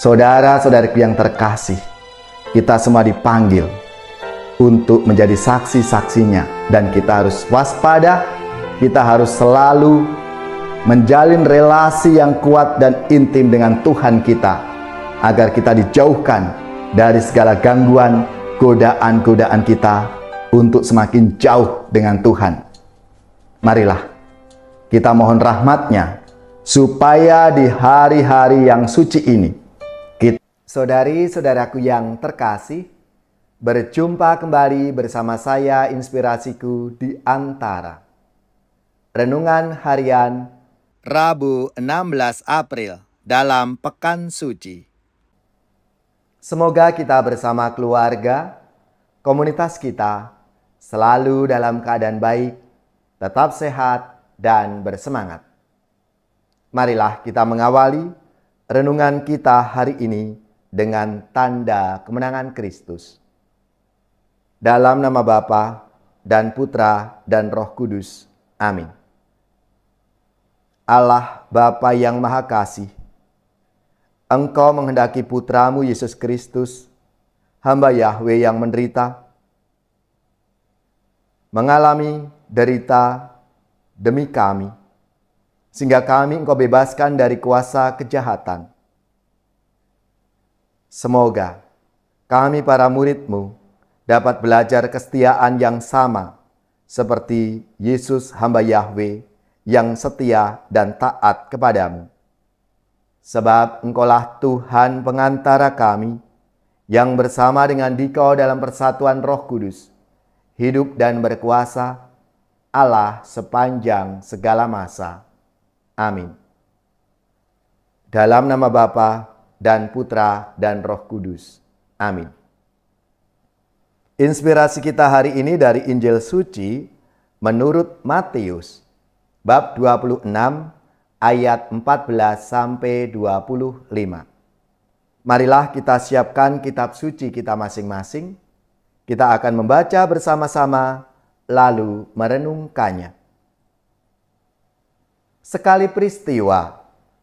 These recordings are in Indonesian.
Saudara-saudariku yang terkasih, kita semua dipanggil untuk menjadi saksi-saksinya, dan kita harus waspada, kita harus selalu menjalin relasi yang kuat dan intim dengan Tuhan kita, agar kita dijauhkan dari segala gangguan, godaan-godaan kita untuk semakin jauh dengan Tuhan. Marilah kita mohon rahmat-Nya, supaya di hari-hari yang suci ini, saudari-saudaraku yang terkasih, berjumpa kembali bersama saya, Inspirasiku di Antara. Renungan harian Rabu 16 April dalam Pekan Suci. Semoga kita bersama keluarga, komunitas kita, selalu dalam keadaan baik, tetap sehat, dan bersemangat. Marilah kita mengawali renungan kita hari ini dengan tanda kemenangan Kristus. Dalam nama Bapa dan Putra dan Roh Kudus. Amin. Allah Bapa yang Maha Kasih, Engkau menghendaki Putramu Yesus Kristus, hamba Yahweh yang menderita, mengalami derita demi kami, sehingga kami Engkau bebaskan dari kuasa kejahatan. Semoga kami para murid-Mu dapat belajar kesetiaan yang sama seperti Yesus hamba Yahweh yang setia dan taat kepadamu. Sebab Engkaulah Tuhan pengantara kami, yang bersama dengan Dikau dalam persatuan Roh Kudus, hidup dan berkuasa, Allah sepanjang segala masa. Amin. Dalam nama Bapa dan Putra dan Roh Kudus. Amin. Inspirasi kita hari ini dari Injil Suci menurut Matius, bab 26 ayat 14 sampai 25. Marilah kita siapkan kitab suci kita masing-masing. Kita akan membaca bersama-sama lalu merenungkannya. Sekali peristiwa,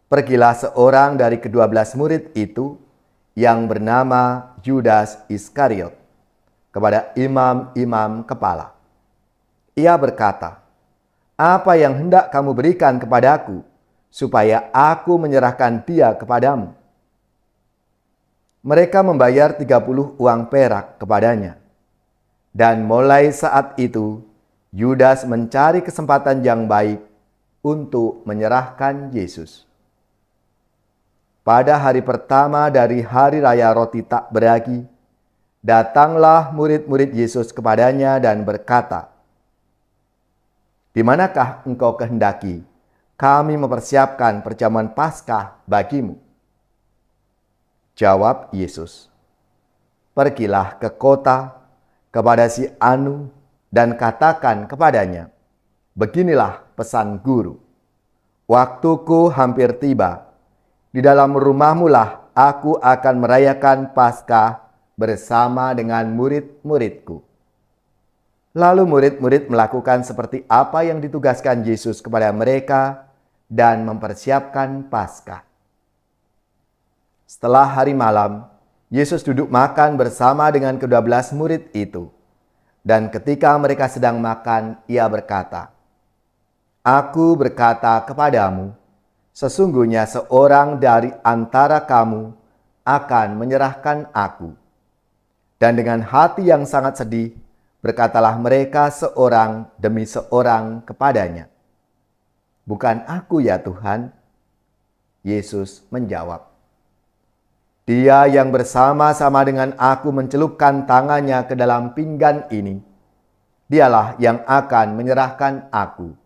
pergilah seorang dari ke-12 murid itu yang bernama Yudas Iskariot kepada imam-imam kepala. Ia berkata, "Apa yang hendak kamu berikan kepadaku, supaya aku menyerahkan dia kepadamu?" Mereka membayar 30 uang perak kepadanya. Dan mulai saat itu, Yudas mencari kesempatan yang baik untuk menyerahkan Yesus. Pada hari pertama dari hari raya roti tak beragi, datanglah murid-murid Yesus kepadanya dan berkata, "Di manakah engkau kehendaki kami mempersiapkan perjamuan Paskah bagimu?" Jawab Yesus, "Pergilah ke kota kepada si Anu dan katakan kepadanya, beginilah pesan guru. Waktuku hampir tiba. Di dalam rumahmu lah aku akan merayakan Paskah bersama dengan murid-muridku." Lalu murid-murid melakukan seperti apa yang ditugaskan Yesus kepada mereka dan mempersiapkan Paskah. Setelah hari malam, Yesus duduk makan bersama dengan ke-12 murid itu. Dan ketika mereka sedang makan, ia berkata, "Aku berkata kepadamu, sesungguhnya seorang dari antara kamu akan menyerahkan aku." Dan dengan hati yang sangat sedih, berkatalah mereka seorang demi seorang kepadanya, "Bukan aku ya Tuhan?" Yesus menjawab, "Dia yang bersama-sama dengan aku mencelupkan tangannya ke dalam pinggan ini, dialah yang akan menyerahkan aku.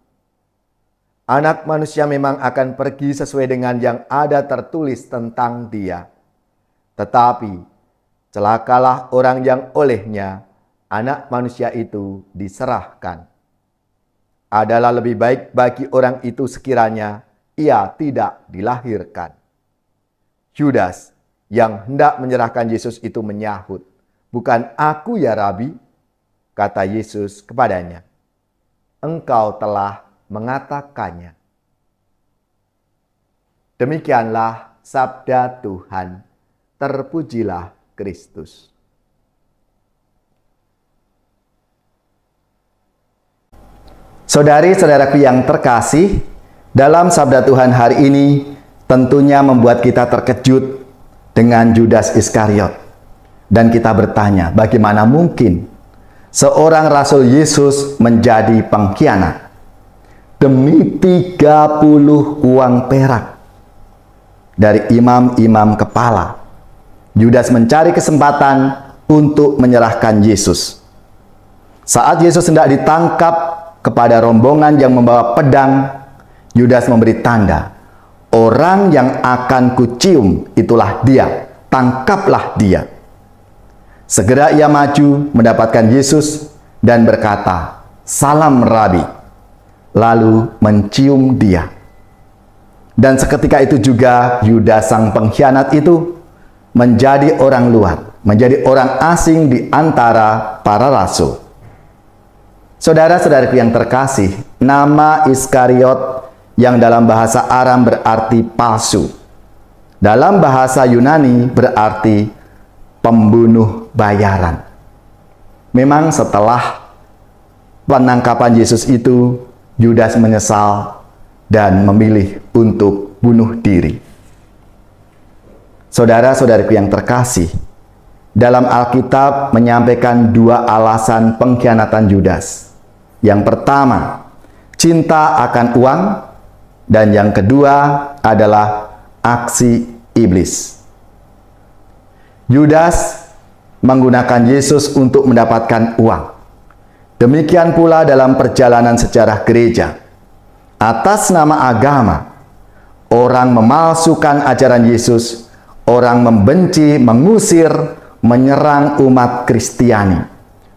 Anak manusia memang akan pergi sesuai dengan yang ada tertulis tentang dia. Tetapi celakalah orang yang olehnya anak manusia itu diserahkan. Adalah lebih baik bagi orang itu sekiranya ia tidak dilahirkan." Yudas yang hendak menyerahkan Yesus itu menyahut, "Bukan aku ya Rabi?" Kata Yesus kepadanya, "Engkau telah mengatakannya." Demikianlah sabda Tuhan. Terpujilah Kristus. Saudari-saudaraku yang terkasih, dalam sabda Tuhan hari ini tentunya membuat kita terkejut dengan Judas Iskariot. Dan kita bertanya, bagaimana mungkin seorang Rasul Yesus menjadi pengkhianat? Demi 30 uang perak dari imam-imam kepala, Judas mencari kesempatan untuk menyerahkan Yesus. Saat Yesus hendak ditangkap kepada rombongan yang membawa pedang, Yudas memberi tanda, orang yang akan kucium itulah dia, tangkaplah dia. Segera ia maju mendapatkan Yesus dan berkata, salam Rabi, lalu mencium dia. Dan seketika itu juga Yudas sang pengkhianat itu menjadi orang luar, menjadi orang asing di antara para rasul. Saudara-saudaraku yang terkasih, nama Iskariot yang dalam bahasa Aram berarti palsu, dalam bahasa Yunani berarti pembunuh bayaran. Memang setelah penangkapan Yesus itu, Yudas menyesal dan memilih untuk bunuh diri. Saudara-saudariku yang terkasih, dalam Alkitab menyampaikan dua alasan pengkhianatan Yudas. Yang pertama, cinta akan uang, dan yang kedua adalah aksi iblis. Yudas menggunakan Yesus untuk mendapatkan uang. Demikian pula dalam perjalanan sejarah gereja. Atas nama agama, orang memalsukan ajaran Yesus, orang membenci, mengusir, menyerang umat Kristiani.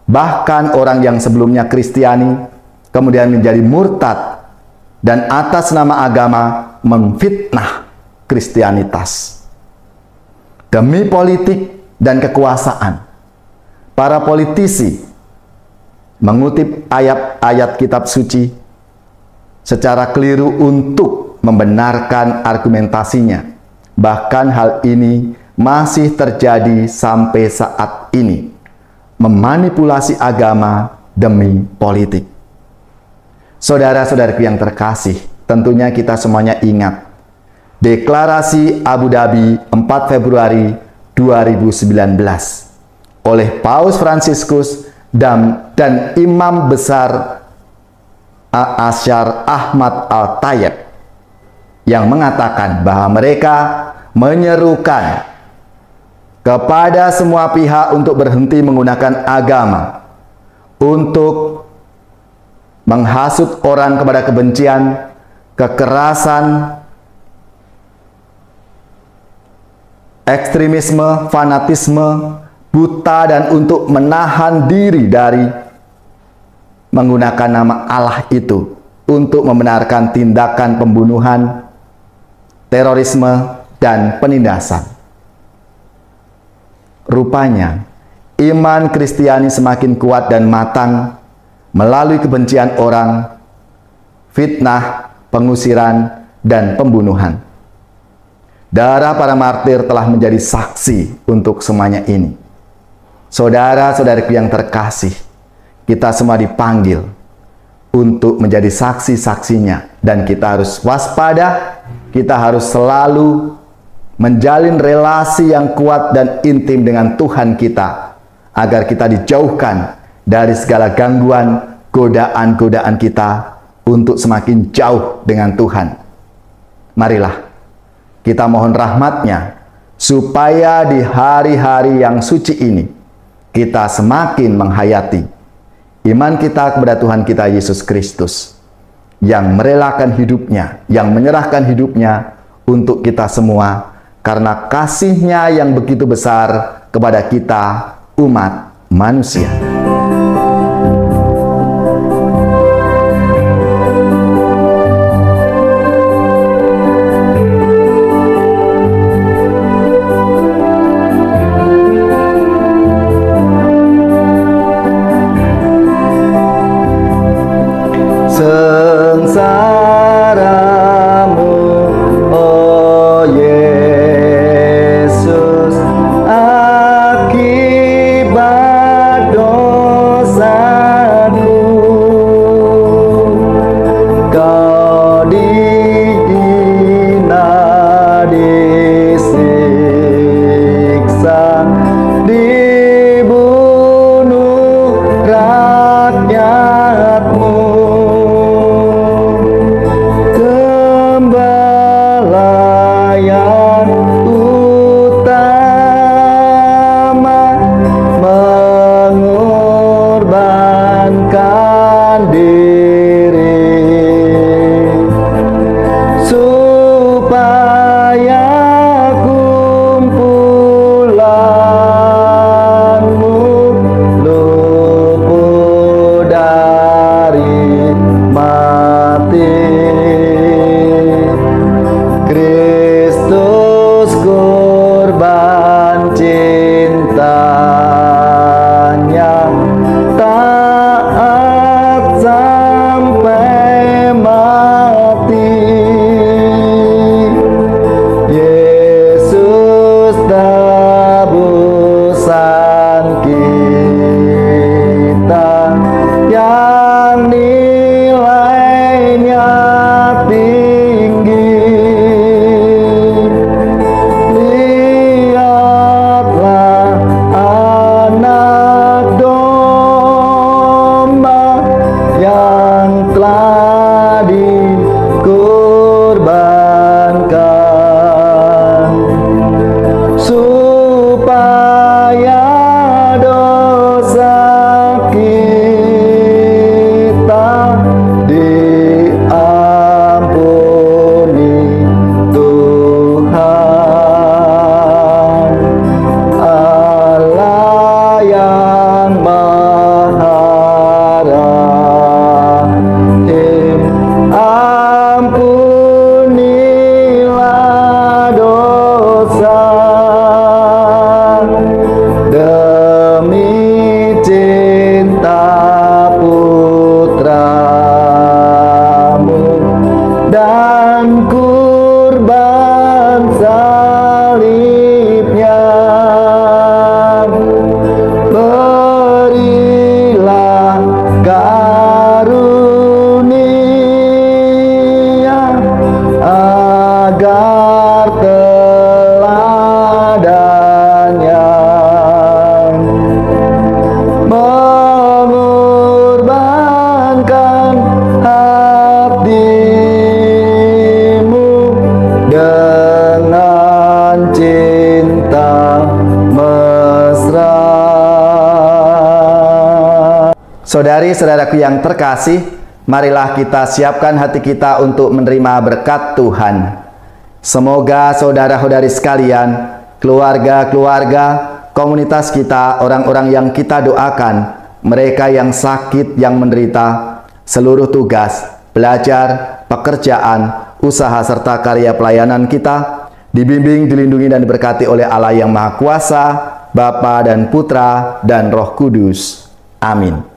Bahkan orang yang sebelumnya Kristiani kemudian menjadi murtad dan atas nama agama memfitnah Kristianitas. Demi politik dan kekuasaan, para politisi mengutip ayat-ayat kitab suci secara keliru untuk membenarkan argumentasinya. Bahkan hal ini masih terjadi sampai saat ini. Memanipulasi agama demi politik. Saudara-saudariku yang terkasih, tentunya kita semuanya ingat Deklarasi Abu Dhabi 4 Februari 2019 oleh Paus Fransiskus dan Imam Besar Asyar Ahmad Al-Tayyib yang mengatakan bahwa mereka menyerukan kepada semua pihak untuk berhenti menggunakan agama untuk menghasut orang kepada kebencian, kekerasan, ekstremisme, fanatisme, buta, dan untuk menahan diri dari menggunakan nama Allah itu untuk membenarkan tindakan pembunuhan, terorisme, dan penindasan. Rupanya, iman Kristiani semakin kuat dan matang melalui kebencian orang, fitnah, pengusiran, dan pembunuhan. Darah para martir telah menjadi saksi untuk semuanya ini. Saudara-saudariku yang terkasih, kita semua dipanggil untuk menjadi saksi-saksinya, dan kita harus waspada, kita harus selalu menjalin relasi yang kuat dan intim dengan Tuhan kita, agar kita dijauhkan dari segala gangguan, godaan-godaan kita untuk semakin jauh dengan Tuhan. Marilah kita mohon rahmat-Nya, supaya di hari-hari yang suci ini, kita semakin menghayati iman kita kepada Tuhan kita Yesus Kristus, yang merelakan hidupnya, yang menyerahkan hidupnya untuk kita semua, karena kasih-Nya yang begitu besar kepada kita, umat manusia. Sengsaramu, oh Yesus, Saudari-saudaraku yang terkasih, marilah kita siapkan hati kita untuk menerima berkat Tuhan. Semoga saudara-saudari sekalian, keluarga-keluarga, komunitas kita, orang-orang yang kita doakan, mereka yang sakit, yang menderita, seluruh tugas, belajar, pekerjaan, usaha serta karya pelayanan kita, dibimbing, dilindungi, dan diberkati oleh Allah yang Maha Kuasa, Bapa dan Putra dan Roh Kudus. Amin.